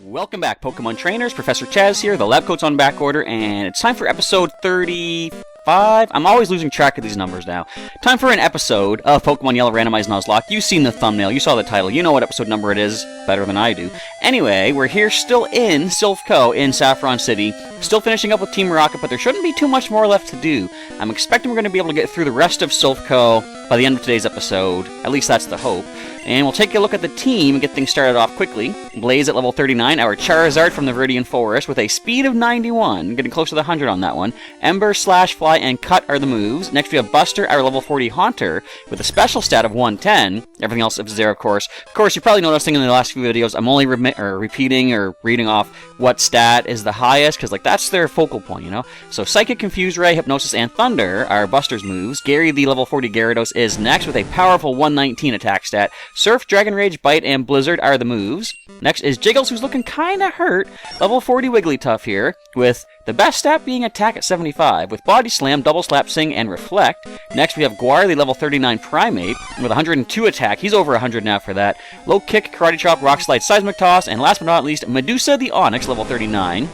Welcome back, Pokemon Trainers. Professor Chaz here. The lab coat's on back order, and it's time for episode 35. I'm always losing track of these numbers now. Time for an episode of Pokemon Yellow Randomized Nuzlocke. You've seen the thumbnail, you saw the title, you know what episode number it is better than I do. Anyway, we're here still in Sylph Co. in Saffron City, still finishing up with Team Rocket, but there shouldn't be too much more left to do. I'm expecting we're going to be able to get through the rest of Sylph Co. by the end of today's episode. At least that's the hope. And we'll take a look at the team and get things started off quickly. Blaze at level 39, our Charizard from the Viridian Forest with a speed of 91, getting close to the 100 on that one. Ember, Slash, Fly, and Cut are the moves. Next we have Buster, our level 40 Haunter, with a special stat of 110. Everything else is there, of course. Of course, you're probably noticing in the last few videos, I'm only repeating or reading off what stat is the highest, because that's their focal point, you know? So Psychic, Confuse Ray, Hypnosis, and Thunder are Buster's moves. Gary, the level 40 Gyarados, is next with a powerful 119 attack stat. Surf, Dragon Rage, Bite, and Blizzard are the moves. Next is Jiggles, who's looking kinda hurt. Level 40 Wigglytuff here, with the best stat being Attack at 75, with Body Slam, Double Slap, Sing, and Reflect. Next we have Guar, the level 39 Primate, with 102 attack. He's over 100 now for that. Low Kick, Karate Chop, Rock Slide, Seismic Toss, and last but not least, Medusa, the Onyx, level 39.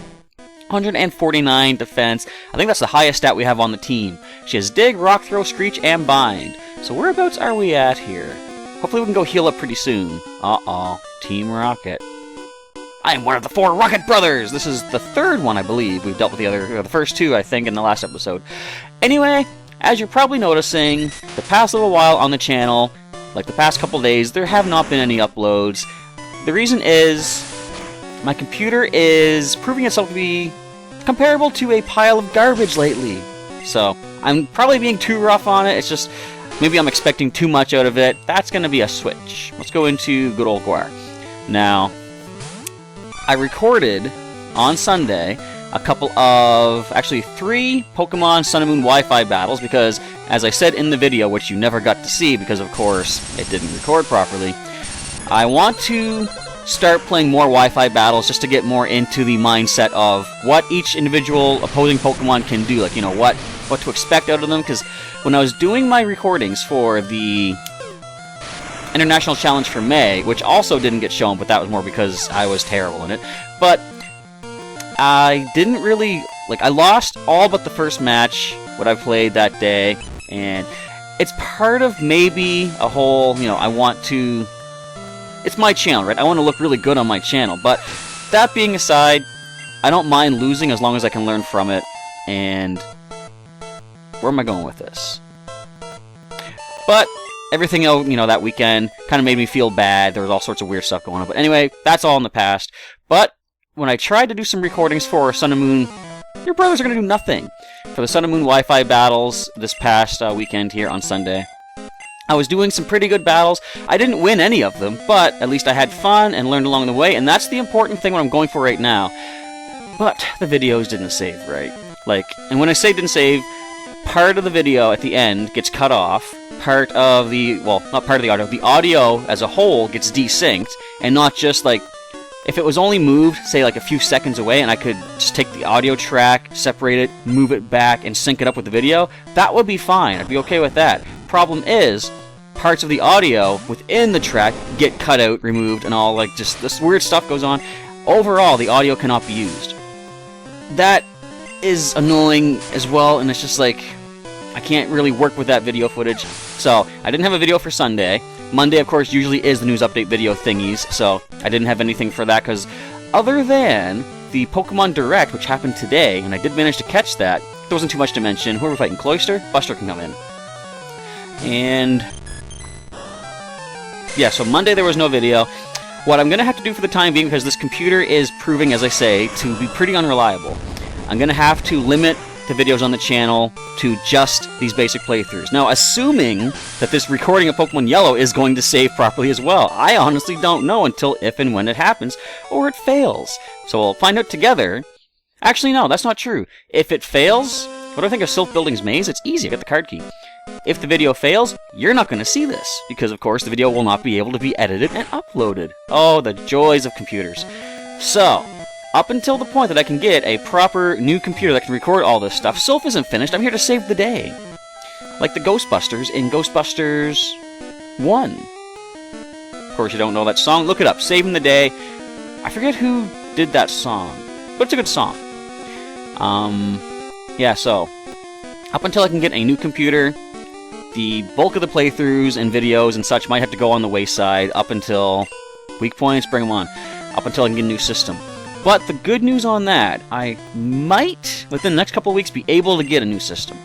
149 defense. I think that's the highest stat we have on the team. She has Dig, Rock Throw, Screech, and Bind. So whereabouts are we at here? Hopefully we can go heal up pretty soon. Uh-oh. Team Rocket. I am one of the 4 Rocket Brothers! This is the third one, I believe. We've dealt with the first 2, I think, in the last episode. Anyway, as you're probably noticing, the past little while on the channel, like the past couple days, there have not been any uploads. The reason is, my computer is proving itself to be comparable to a pile of garbage lately. So, I'm probably being too rough on it. It's just, maybe I'm expecting too much out of it. That's going to be a switch. Let's go into good old Guar. Now, I recorded on Sunday a couple of, actually 3 Pokemon Sun and Moon Wi-Fi battles because, as I said in the video, which you never got to see because, of course, it didn't record properly, I want to start playing more Wi-Fi battles just to get more into the mindset of what each individual opposing Pokemon can do, like, you know, what to expect out of them, because when I was doing my recordings for the International Challenge for May, which also didn't get shown, but that was more because I was terrible in it, but I didn't really, I lost all but the first match, what I played that day, and it's part of maybe a whole, you know, I want to, it's my channel, right? I want to look really good on my channel, but that being aside, I don't mind losing as long as I can learn from it, and where am I going with this? But everything else, you know, that weekend kind of made me feel bad. There was all sorts of weird stuff going on. But anyway, that's all in the past. But when I tried to do some recordings for Sun and Moon, your brothers are going to do nothing. For the Sun and Moon Wi-Fi battles this past weekend here on Sunday, I was doing some pretty good battles. I didn't win any of them, but at least I had fun and learned along the way. And that's the important thing what I'm going for right now. But the videos didn't save, right? And when I say didn't save, part of the video at the end gets cut off. Part of the, well, not part of the audio as a whole gets desynced, and not just if it was only moved, say a few seconds away, and I could just take the audio track, separate it, move it back, and sync it up with the video, that would be fine. I'd be okay with that. Problem is, parts of the audio within the track get cut out, removed, and all, just this weird stuff goes on. Overall, the audio cannot be used. That is annoying as well, and it's just I can't really work with that video footage. So, I didn't have a video for Sunday. Monday, of course, usually is the news update video thingies, so I didn't have anything for that, because other than the Pokemon Direct, which happened today, and I did manage to catch that, there wasn't too much to mention. Who are we fighting? Cloyster? Buster can come in. And yeah, so Monday there was no video. What I'm going to have to do for the time being, because this computer is proving, as I say, to be pretty unreliable, I'm going to have to limit the videos on the channel to just these basic playthroughs. Now, assuming that this recording of Pokemon Yellow is going to save properly as well. I honestly don't know until if and when it happens, or it fails. So we'll find out together. Actually, no, that's not true. If it fails, what do I think of Sylph Building's Maze? It's easy, I got the card key. If the video fails, you're not going to see this, because of course the video will not be able to be edited and uploaded. Oh, the joys of computers. So, up until the point that I can get a proper new computer that can record all this stuff, Sylph isn't finished. I'm here to save the day. Like the Ghostbusters in Ghostbusters 1. Of course, you don't know that song. Look it up. Saving the Day. I forget who did that song. But it's a good song. Yeah, so up until I can get a new computer, the bulk of the playthroughs and videos and such might have to go on the wayside up until weak points, bring them on, up until I can get a new system. But the good news on that, I might, within the next couple of weeks, be able to get a new system.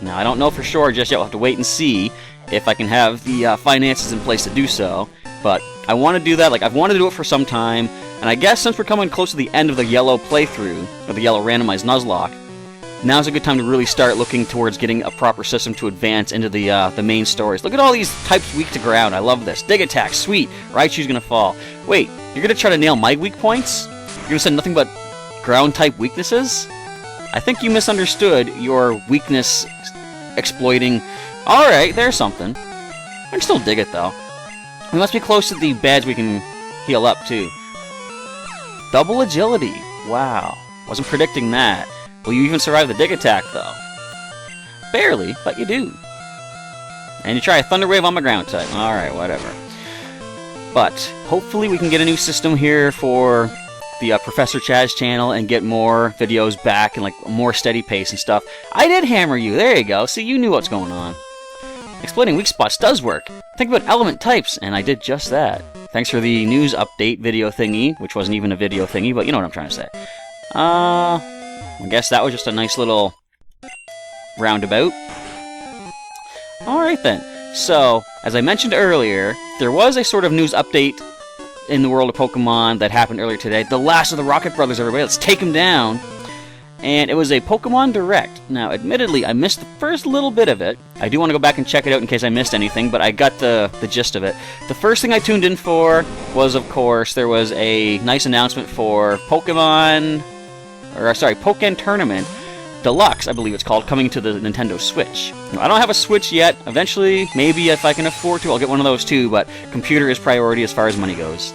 Now, I don't know for sure just yet. We'll have to wait and see if I can have the finances in place to do so. But I want to do that. Like, I've wanted to do it for some time. And I guess since we're coming close to the end of the Yellow playthrough, or the Yellow Randomized Nuzlocke, now's a good time to really start looking towards getting a proper system to advance into the main stories. Look at all these types weak to ground. I love this. Dig attack, sweet. Raichu's gonna fall. Wait, you're gonna try to nail my weak points? You're gonna say nothing but ground type weaknesses? I think you misunderstood your weakness exploiting. Alright, there's something. I can still dig it though. We must be close to the beds we can heal up too. Double agility. Wow. Wasn't predicting that. Will you even survive the dig attack, though? Barely, but you do. And you try a Thunder Wave on my ground type. Alright, whatever. But, hopefully we can get a new system here for the Professor Chaz channel and get more videos back and like a more steady pace and stuff. I did hammer you. There you go. See, you knew what's going on. Exploiting weak spots does work. Think about element types, and I did just that. Thanks for the news update video thingy, which wasn't even a video thingy, but you know what I'm trying to say. I guess that was just a nice little roundabout. Alright then. So, as I mentioned earlier, there was a sort of news update in the world of Pokemon that happened earlier today. The last of the Rocket Brothers, everybody. Let's take them down. And it was a Pokemon Direct. Now, admittedly, I missed the first little bit of it. I do want to go back and check it out in case I missed anything, but I got the gist of it. The first thing I tuned in for was, of course, there was a nice announcement for Pokémon Tournament Deluxe, I believe it's called, coming to the Nintendo Switch. Now, I don't have a Switch yet. Eventually, maybe if I can afford to, I'll get one of those too, but computer is priority as far as money goes.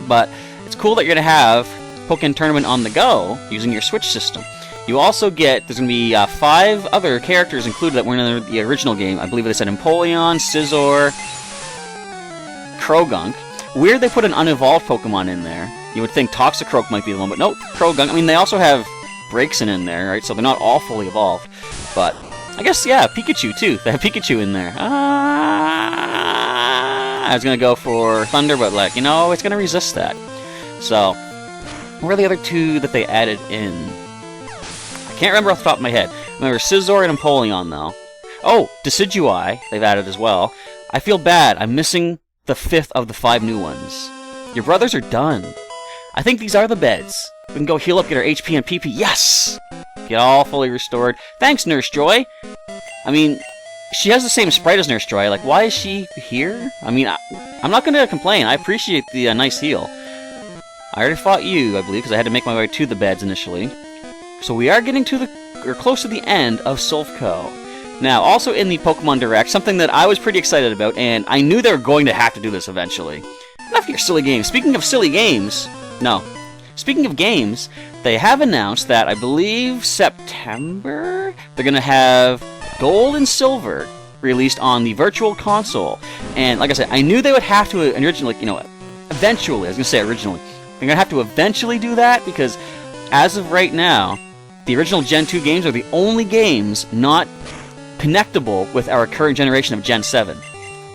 But it's cool that you're going to have Pokémon Tournament on the go using your Switch system. You also get, there's going to be 5 other characters included that weren't in the original game. I believe they said Empoleon, Scizor, Krogunk. Weird they put an unevolved Pokemon in there. You would think Toxicroak might be the one, but nope, Krogunk. I mean, they also have Braixen in there, right? So they're not all fully evolved. But I guess, yeah, Pikachu too. They have Pikachu in there. I was going to go for Thunder, but like, you know, it's going to resist that. So, what are the other 2 that they added in? I can't remember off the top of my head. Remember Scizor and Empoleon, though. Oh, Decidueye, they've added as well. I feel bad. I'm missing the 5th of the 5 new ones. Your brothers are done. I think these are the beds. We can go heal up, get our HP and PP. Yes! Get all fully restored. Thanks, Nurse Joy! I mean, she has the same sprite as Nurse Joy. Like, why is she here? I mean, I'm not going to complain. I appreciate the nice heal. I already fought you, I believe, because I had to make my way to the beds initially. So we are getting to or close to the end of Sulfco. Now, also in the Pokemon Direct, something that I was pretty excited about, and I knew they were going to have to do this eventually. Enough of your silly games. Speaking of silly games... No. Speaking of games, they have announced that, I believe, September, they're going to have Gold and Silver released on the Virtual Console. And like I said, I knew they would have to originally, you know, eventually, I was going to say originally, they're going to have to eventually do that because as of right now, the original Gen 2 games are the only games not connectable with our current generation of Gen 7.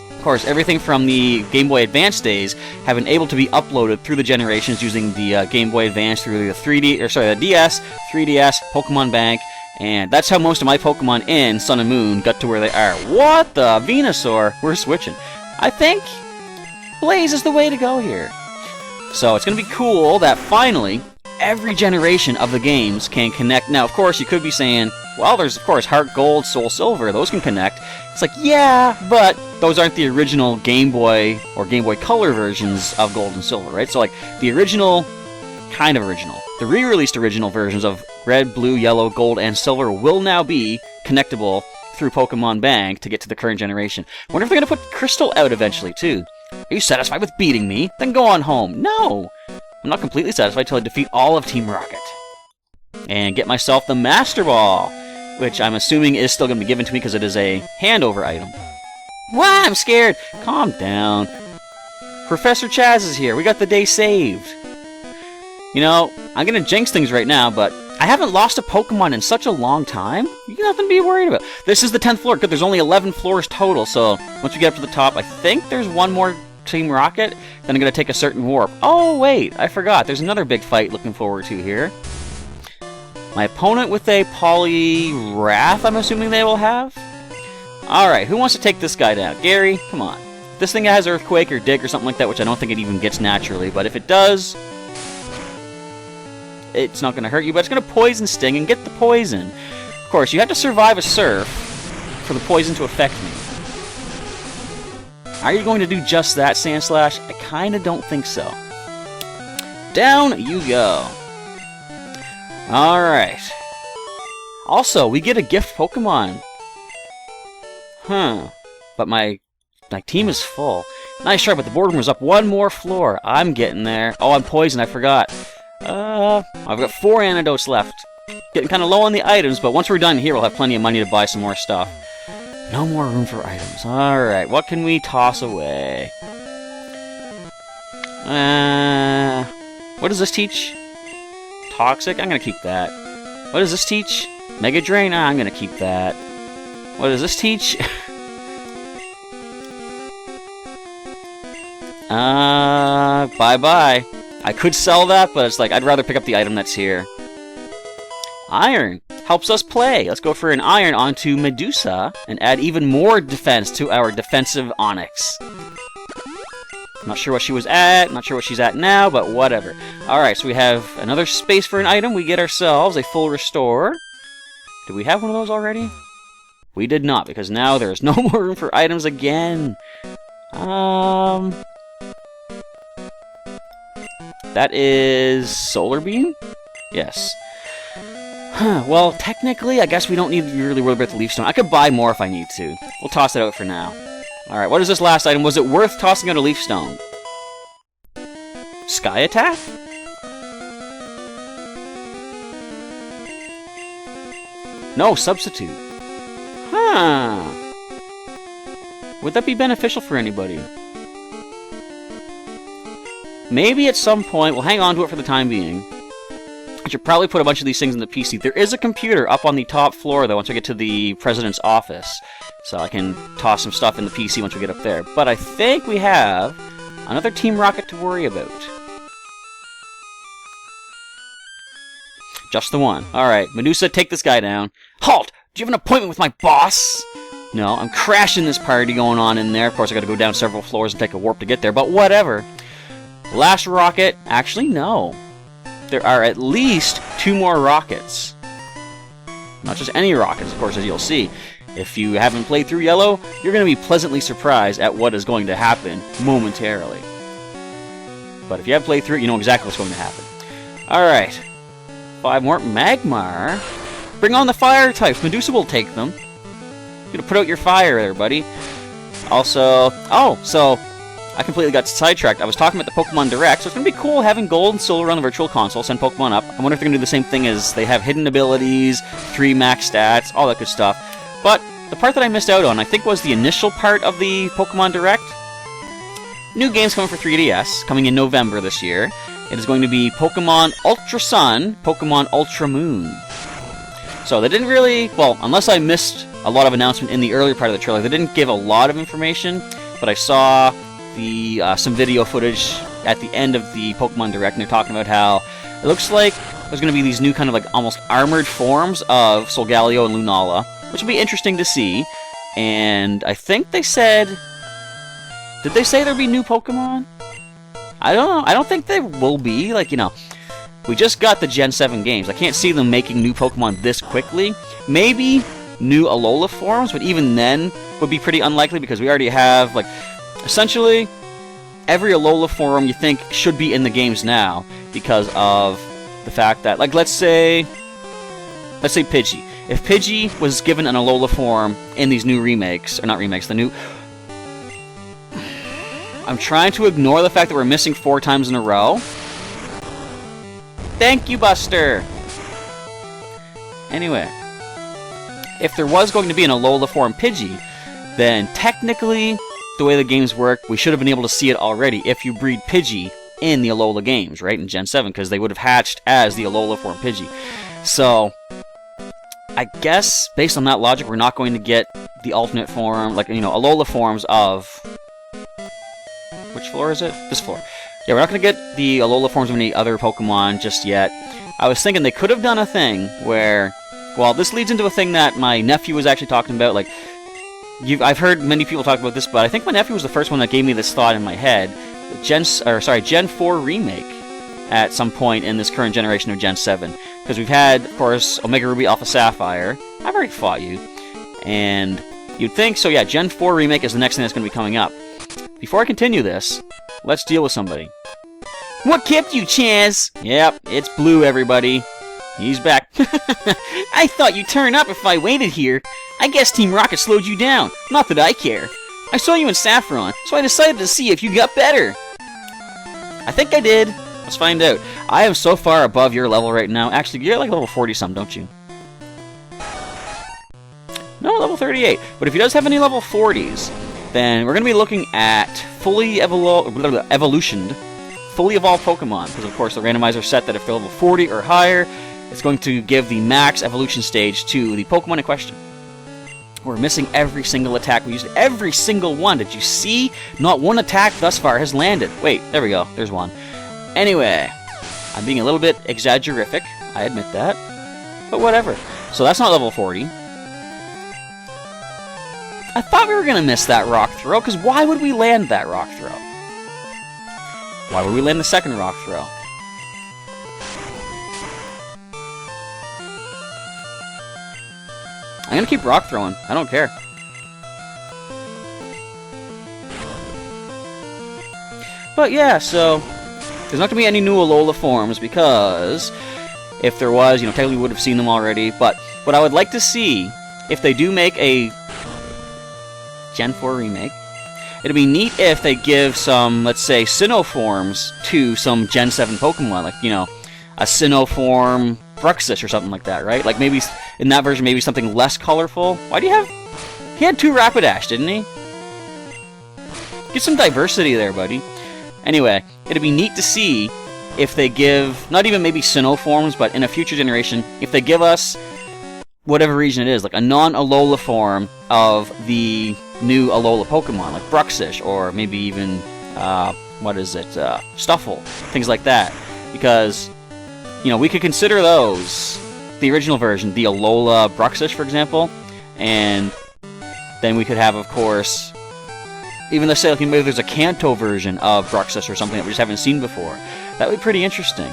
Of course, everything from the Game Boy Advance days have been able to be uploaded through the generations using the Game Boy Advance through the the DS, 3DS, Pokemon Bank, and that's how most of my Pokemon in Sun and Moon got to where they are. What the Venusaur? We're switching. I think Blaze is the way to go here. So it's going to be cool that finally every generation of the games can connect. Now, of course, you could be saying, well, there's, of course, Heart Gold, Soul Silver. Those can connect. It's like, yeah, but those aren't the original Game Boy or Game Boy Color versions of Gold and Silver, right? So, like, the original, kind of original, the re-released original versions of Red, Blue, Yellow, Gold, and Silver will now be connectable through Pokemon Bank to get to the current generation. I wonder if they're going to put Crystal out eventually, too. Are you satisfied with beating me? Then go on home. No! I'm not completely satisfied until I defeat all of Team Rocket. And get myself the Master Ball, which I'm assuming is still going to be given to me because it is a handover item. Wow, I'm scared! Calm down. Professor Chaz is here. We got the day saved. You know, I'm gonna jinx things right now, but I haven't lost a Pokemon in such a long time. You got nothing to be worried about. This is the 10th floor. Good, there's only 11 floors total, so once we get up to the top, I think there's one more Team Rocket. Then I'm gonna take a certain warp. Oh, wait, I forgot. There's another big fight looking forward to here. My opponent with a Poliwrath, I'm assuming they will have. Alright, who wants to take this guy down? Gary, come on. This thing has Earthquake or Dig or something like that, which I don't think it even gets naturally, but if it does, it's not going to hurt you, but it's going to Poison Sting and get the poison. Of course, you have to survive a Surf for the poison to affect me. Are you going to do just that, Sandslash? I kind of don't think so. Down you go. Alright. Also, we get a gift Pokemon. Huh. But my team is full. Nice try, but the board room is up one more floor. I'm getting there. Oh, I'm poisoned, I forgot. I've got 4 antidotes left. Getting kind of low on the items, but once we're done here, we'll have plenty of money to buy some more stuff. No more room for items. Alright, what can we toss away? What does this teach? Toxic? I'm gonna keep that. What does this teach? Mega Drain? I'm gonna keep that. What does this teach? Bye-bye. I could sell that, but it's like, I'd rather pick up the item that's here. Iron helps us play. Let's go for an Iron onto Medusa and add even more defense to our defensive Onix. Not sure what she was at, not sure what she's at now, but whatever. Alright, so we have another space for an item. We get ourselves a full restore. Did we have one of those already? We did not, because now there's no more room for items again. That is Solar Beam? Yes. Well, technically, I guess we don't need to really worry about the Leaf Stone. I could buy more if I need to. We'll toss it out for now. Alright, what is this last item? Was it worth tossing out a Leaf Stone? Sky Attack? No, Substitute. Huh. Would that be beneficial for anybody? Maybe at some point, we'll hang on to it for the time being. I should probably put a bunch of these things in the PC. There is a computer up on the top floor, though, once I get to the president's office. So I can toss some stuff in the PC once we get up there. But I think we have another Team Rocket to worry about. Just the one. Alright, Medusa, take this guy down. Halt! Do you have an appointment with my boss? No, I'm crashing this party going on in there. Of course, I gotta go down several floors and take a warp to get there, but whatever. Last rocket. Actually, no. There are at least 2 more rockets. Not just any rockets, of course, as you'll see. If you haven't played through Yellow, you're going to be pleasantly surprised at what is going to happen momentarily. But if you have played through it, you know exactly what's going to happen. Alright. 5 more. Magmar. Bring on the fire types. Medusa will take them. You're going to put out your fire there, buddy. Also... Oh, so... I completely got sidetracked. I was talking about the Pokemon Direct, so it's going to be cool having Gold and Silver on the Virtual Console, send Pokemon up. I wonder if they're going to do the same thing as they have hidden abilities, 3 max stats, all that good stuff. But the part that I missed out on, I think, was the initial part of the Pokemon Direct. New games coming for 3DS, coming in November this year. It is going to be Pokemon Ultra Sun, Pokemon Ultra Moon. So they didn't really, well, unless I missed a lot of announcement in the earlier part of the trailer, they didn't give a lot of information, but I saw some video footage at the end of the Pokemon Direct, and they're talking about how it looks like there's going to be these new kind of like almost armored forms of Solgaleo and Lunala, which will be interesting to see. And I think they said... Did they say there'd be new Pokemon? I don't know. I don't think there will be. Like, you know, we just got the Gen 7 games. I can't see them making new Pokemon this quickly. Maybe new Alola forms, but even then would be pretty unlikely because we already have, like... Essentially, every Alola form you think should be in the games now because of the fact that, like, let's say Pidgey. If Pidgey was given an Alola form in these new remakes, or not remakes, the new... I'm trying to ignore the fact that we're missing 4 times in a row. Thank you, Buster! Anyway, if there was going to be an Alola form Pidgey, then technically... The way the games work, we should have been able to see it already if you breed Pidgey in the Alola games, right? In Gen 7, because they would have hatched as the Alola form Pidgey. So, I guess, based on that logic, we're not going to get the alternate form, like, Alola forms of... Which floor is it? This floor. Yeah, we're not going to get the Alola forms of any other Pokemon just yet. I was thinking they could have done a thing where... Well, this leads into a thing that my nephew was actually talking about, like... I've heard many people talk about this, but I think my nephew was the first one that gave me this thought in my head. Gen 4 remake at some point in this current generation of Gen 7. Because we've had, of course, Omega Ruby, Alpha Sapphire. I've already fought you. And you'd think, so yeah, Gen 4 remake is the next thing that's going to be coming up. Before I continue this, let's deal with somebody. What kept you, Chaz? Yep, it's Blue, everybody. He's back. I thought you'd turn up if I waited here. I guess Team Rocket slowed you down. Not that I care. I saw you in Saffron, so I decided to see if you got better. I think I did. Let's find out. I am so far above your level right now. Actually, you're like level 40-some, don't you? No, level 38. But if he does have any level 40s, then we're going to be looking at fully evolutioned, fully evolved Pokemon. Because, of course, the randomizer set that if they're level 40 or higher, it's going to give the max evolution stage to the Pokemon in question. We're missing every single attack we used. Every single one. Did you see? Not one attack thus far has landed. Wait, there we go. There's one. Anyway, I'm being a little bit exaggerific. I admit that. But whatever. So that's not level 40. I thought we were going to miss that rock throw, because why would we land that rock throw? Why would we land the second rock throw? I'm going to keep rock throwing. I don't care. But yeah, so there's not going to be any new Alola forms because if there was, technically we would have seen them already. But what I would like to see, if they do make a Gen 4 remake, it'd be neat if they give some, let's say, Sinnoh forms to some Gen 7 Pokemon. Like, a Sinnoh form Bruxish or something like that, right? Like maybe in that version, maybe something less colorful. Why do you have... He had 2 Rapidash, didn't he? Get some diversity there, buddy. Anyway, it'd be neat to see if they give, not even maybe Sinnoh forms, but in a future generation, if they give us whatever region it is, like a non-Alola form of the new Alola Pokemon, like Bruxish, or maybe even, Stuffle, things like that. Because, we could consider those, the original version, the Alola Bruxish, for example, and then we could have, of course, even let's say like, maybe there's a Kanto version of Bruxish or something that we just haven't seen before. That would be pretty interesting.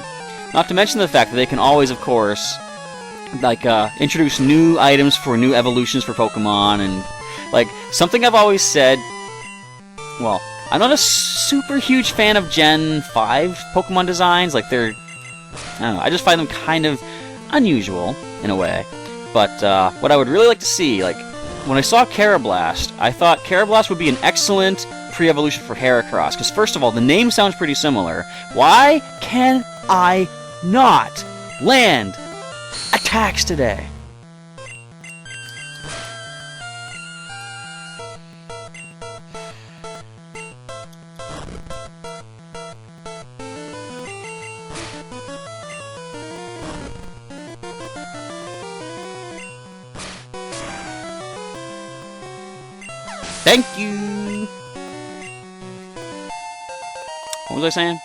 Not to mention the fact that they can always, of course, like, introduce new items for new evolutions for Pokemon, and, like, something I've always said, well, I'm not a super huge fan of Gen 5 Pokemon designs, like, I don't know, I just find them kind of unusual, in a way. But, what I would really like to see, like, when I saw Carablast, I thought Carablast would be an excellent pre-evolution for Heracross, because first of all, the name sounds pretty similar. Why can I not land attacks today? Thank you! What was I saying?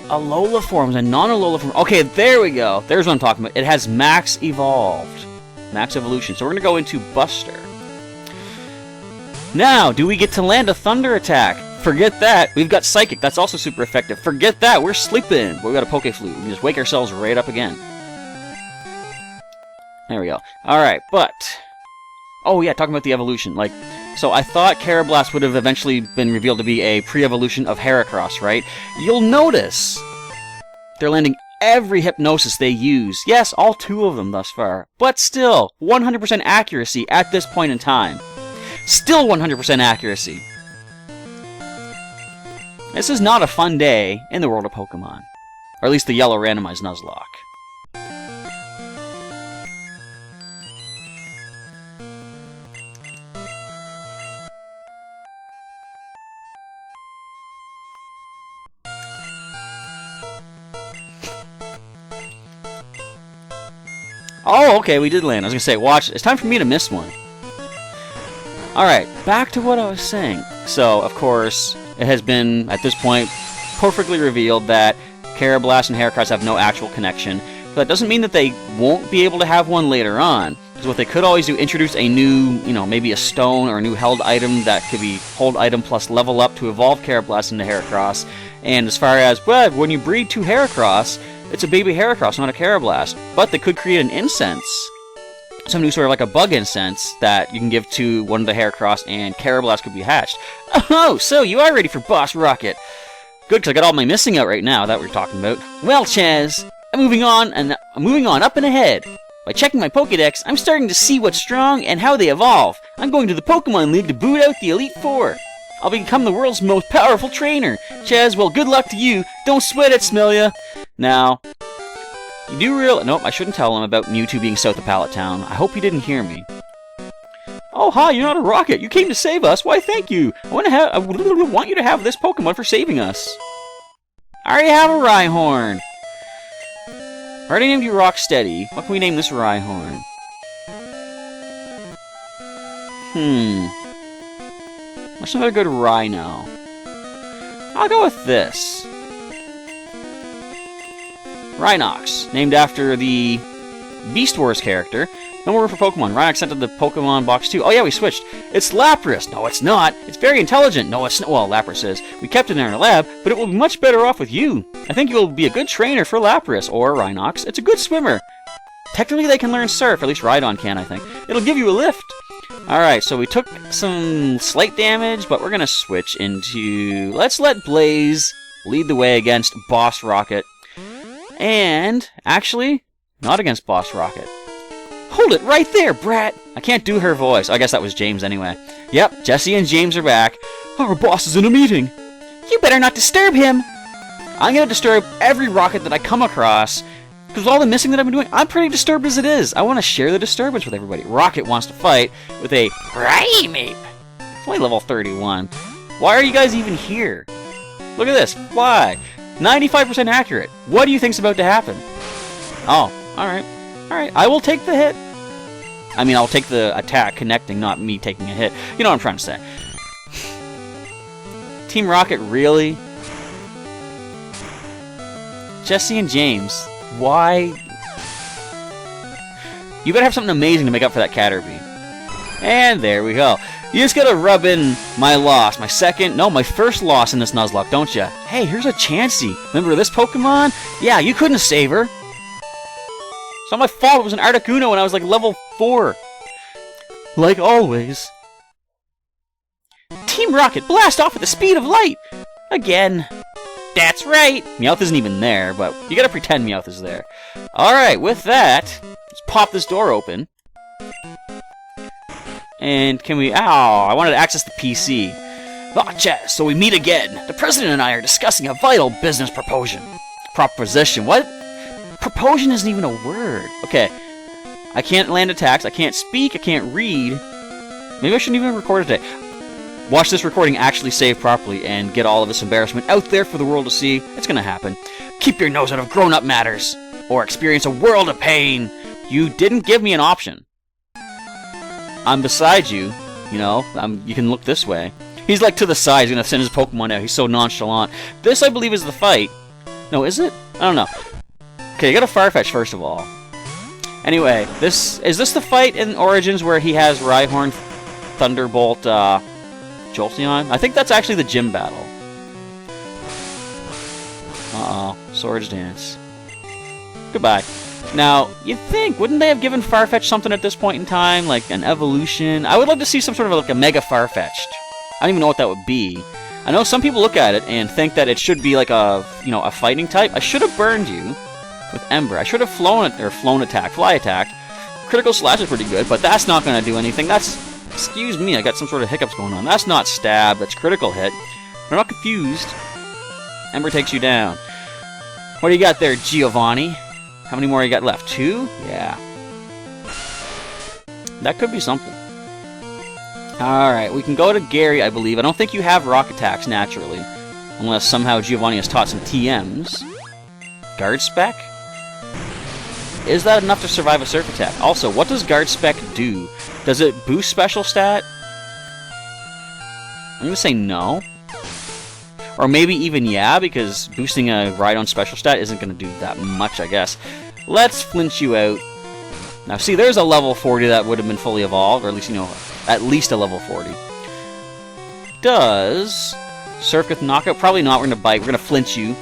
Alola forms and non-Alola forms. Okay, there we go. There's what I'm talking about. It has max evolved. Max evolution. So we're going to go into Buster. Now, do we get to land a Thunder attack? Forget that. We've got Psychic. That's also super effective. Forget that. We're sleeping. We've got a Poke Flute. We can just wake ourselves right up again. There we go. Alright, but... Oh yeah, talking about the evolution, like, so I thought Carablast would have eventually been revealed to be a pre-evolution of Heracross, right? You'll notice they're landing every Hypnosis they use. Yes, all 2 of them thus far, but still, 100% accuracy at this point in time. Still 100% accuracy. This is not a fun day in the world of Pokemon. Or at least the yellow randomized Nuzlocke. Oh, okay, we did land. I was gonna say, watch, it's time for me to miss one. Alright, back to what I was saying. So, of course, it has been, at this point, perfectly revealed that Carablast and Heracross have no actual connection. But that doesn't mean that they won't be able to have one later on. Because what they could always do, introduce a new, maybe a stone or a new held item that could be hold item plus level up to evolve Carablast into Heracross. And as far as, well, when you breed two Heracross, it's a baby Heracross, not a Carablast. But they could create an incense. Some new sort of like a bug incense that you can give to one of the Heracross and Carablast could be hatched. Oh, so you are ready for Boss Rocket. Good, because I got all my missing out right now that we're talking about. Well, Chaz, I'm moving on up and ahead. By checking my Pokédex, I'm starting to see what's strong and how they evolve. I'm going to the Pokemon League to boot out the Elite Four. I'll become the world's most powerful trainer. Chaz, well, good luck to you. Don't sweat it, Smelia. Now, you do real... Nope, I shouldn't tell him about Mewtwo being south of Pallet Town. I hope he didn't hear me. Oh, hi, you're not a rocket. You came to save us. Why, thank you. I want you to have this Pokemon for saving us. I already have a Rhyhorn. I already named you Rocksteady. What can we name this Rhyhorn? What's another good Rhino? I'll go with this. Rhinox, named after the Beast Wars character. No more for Pokemon. Rhinox sent to the Pokemon box too. Oh yeah, we switched. It's Lapras. No, it's not. It's very intelligent. No, it's not. Well, Lapras is. We kept it in our lab, but it will be much better off with you. I think you'll be a good trainer for Lapras, or Rhinox. It's a good swimmer. Technically, they can learn Surf. At least Rhydon can, I think. It'll give you a lift. Alright, so we took some slight damage, but we're going to switch into... Let's let Blaze lead the way against Boss Rocket. And, actually, not against Boss Rocket. Hold it right there, brat! I can't do her voice. I guess that was James anyway. Yep, Jesse and James are back. Our boss is in a meeting. You better not disturb him! I'm going to disturb every rocket that I come across. Because all the missing that I've been doing, I'm pretty disturbed as it is. I want to share the disturbance with everybody. Rocket wants to fight with a Primeape. It's only level 31. Why are you guys even here? Look at this. Fly. 95% accurate. What do you think's about to happen? Oh, alright. Alright, I will take the hit. I mean, I'll take the attack connecting, not me taking a hit. You know what I'm trying to say. Team Rocket, really? Jesse and James, why? You better have something amazing to make up for that Caterpie. And there we go. You just gotta rub in my loss. My first loss in this Nuzlocke, don't ya? Hey, here's a Chansey. Remember this Pokemon? Yeah, you couldn't save her. It's not my fault. It was an Articuno when I was like level 4. Like always. Team Rocket, blast off at the speed of light! Again. That's right! Meowth isn't even there, but you gotta pretend Meowth is there. Alright, with that, let's pop this door open. And can we... Ow, I wanted to access the PC. Ah, Chaz, so we meet again. The President and I are discussing a vital business proposition. Proposition, what? Proposition isn't even a word. Okay, I can't land attacks, I can't speak, I can't read. Maybe I shouldn't even record it today. Watch this recording actually save properly and get all of this embarrassment out there for the world to see. It's gonna happen. Keep your nose out of grown-up matters, or experience a world of pain. You didn't give me an option. I'm beside you, you know, you can look this way. He's like to the side, he's gonna send his Pokemon out, he's so nonchalant. This, I believe, is the fight. No, is it? I don't know. Okay, you got a Farfetch, first of all. Anyway, is this the fight in Origins where he has Rhyhorn, Thunderbolt, Jolteon? I think that's actually the gym battle. Uh-oh. Swords Dance. Goodbye. Now, you'd think, wouldn't they have given Farfetch something at this point in time? Like an evolution? I would love to see some sort of like a Mega Farfetch'd. I don't even know what that would be. I know some people look at it and think that it should be like a, you know, a fighting type. I should have burned you with Ember. I should have fly attack. Critical Slash is pretty good, but that's not going to do anything. That's, excuse me, I got some sort of hiccups going on. That's not stab, that's critical hit. I'm not confused. Ember takes you down. What do you got there, Giovanni? How many more you got left? 2? Yeah. That could be something. Alright, we can go to Gary, I believe. I don't think you have rock attacks naturally. Unless somehow Giovanni has taught some TMs. Guard Spec? Is that enough to survive a Surf attack? Also, what does Guard Spec do? Does it boost special stat? I'm gonna say no. Or maybe even yeah, because boosting a Rhydon special stat isn't gonna do that much, I guess. Let's flinch you out. Now see, there's a level 40 that would have been fully evolved, or at least, you know, at least a level 40. Does Surf get knockout? Probably not. We're gonna bite. We're gonna flinch you.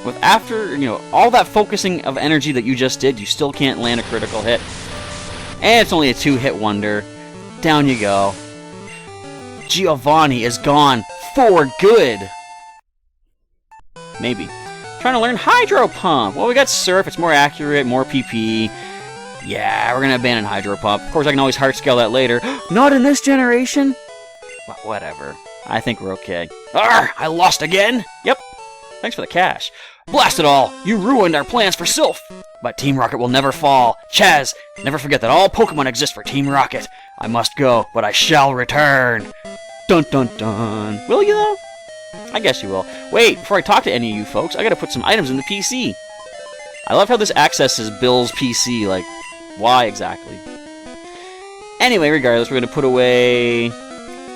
With after, you know, all that focusing of energy that you just did, you still can't land a critical hit. And it's only a 2-hit wonder. Down you go. Giovanni is gone for good. Maybe. Trying to learn Hydro Pump. Well, we got Surf. It's more accurate, more PP. Yeah, we're going to abandon Hydro Pump. Of course, I can always heart scale that later. Not in this generation? Well, whatever. I think we're okay. Arr! I lost again? Yep. Thanks for the cash. Blast it all! You ruined our plans for Sylph! But Team Rocket will never fall. Chaz, never forget that all Pokemon exist for Team Rocket. I must go, but I shall return. Dun dun dun. Will you, though? I guess you will. Wait, before I talk to any of you folks, I gotta put some items in the PC. I love how this accesses Bill's PC, like, why exactly? Anyway, regardless, we're gonna put away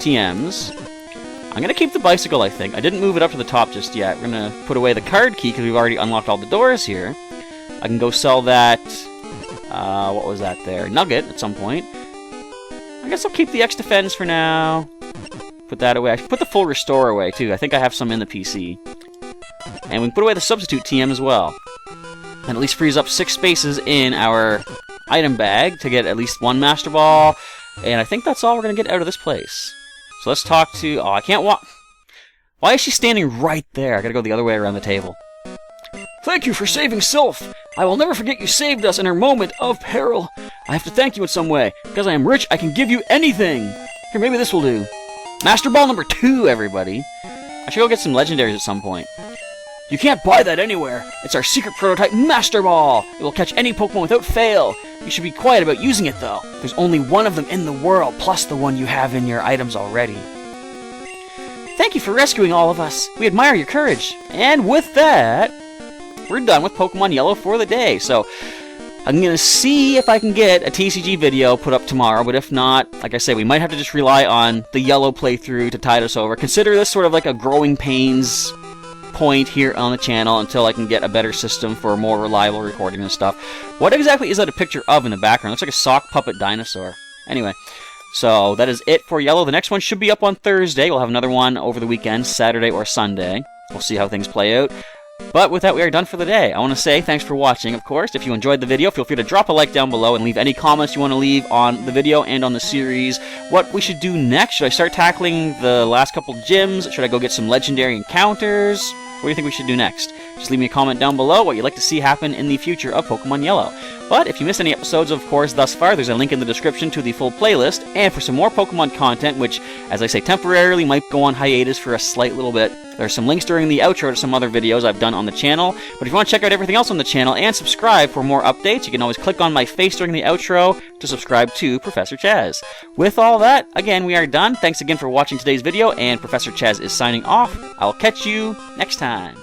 TMs. I'm gonna keep the bicycle, I think. I didn't move it up to the top just yet. We're gonna put away the card key, because we've already unlocked all the doors here. I can go sell that, what was that there? Nugget at some point. I guess I'll keep the X-Defense for now. Put that away. I should put the full restore away, too. I think I have some in the PC. And we can put away the substitute TM as well. And at least frees up 6 spaces in our item bag to get at least 1 Master Ball. And I think that's all we're going to get out of this place. So let's talk to... Oh, I can't walk... Why is she standing right there? I gotta go the other way around the table. Thank you for saving Sylph. I will never forget you saved us in our moment of peril. I have to thank you in some way. Because I am rich, I can give you anything. Here, maybe this will do. Master Ball number 2, everybody. I should go get some legendaries at some point. You can't buy that anywhere. It's our secret prototype Master Ball. It will catch any Pokemon without fail. You should be quiet about using it, though. There's only one of them in the world, plus the one you have in your items already. Thank you for rescuing all of us. We admire your courage. And with that, we're done with Pokemon Yellow for the day. So, I'm going to see if I can get a TCG video put up tomorrow, but if not, like I say, we might have to just rely on the Yellow playthrough to tide us over. Consider this sort of like a growing pains point here on the channel until I can get a better system for more reliable recording and stuff. What exactly is that a picture of in the background? It looks like a sock puppet dinosaur. Anyway, so that is it for Yellow. The next one should be up on Thursday. We'll have another one over the weekend, Saturday or Sunday. We'll see how things play out. But with that, we are done for the day. I want to say thanks for watching, of course. If you enjoyed the video, feel free to drop a like down below and leave any comments you want to leave on the video and on the series. What we should do next? Should I start tackling the last couple gyms? Should I go get some legendary encounters? What do you think we should do next? Just leave me a comment down below what you'd like to see happen in the future of Pokemon Yellow. But if you missed any episodes, of course, thus far, there's a link in the description to the full playlist. And for some more Pokemon content, which, as I say, temporarily might go on hiatus for a slight little bit, there's some links during the outro to some other videos I've done on the channel. But if you want to check out everything else on the channel and subscribe for more updates, you can always click on my face during the outro to subscribe to Professor Chaz. With all that, again, we are done. Thanks again for watching today's video, and Professor Chaz is signing off. I'll catch you next time.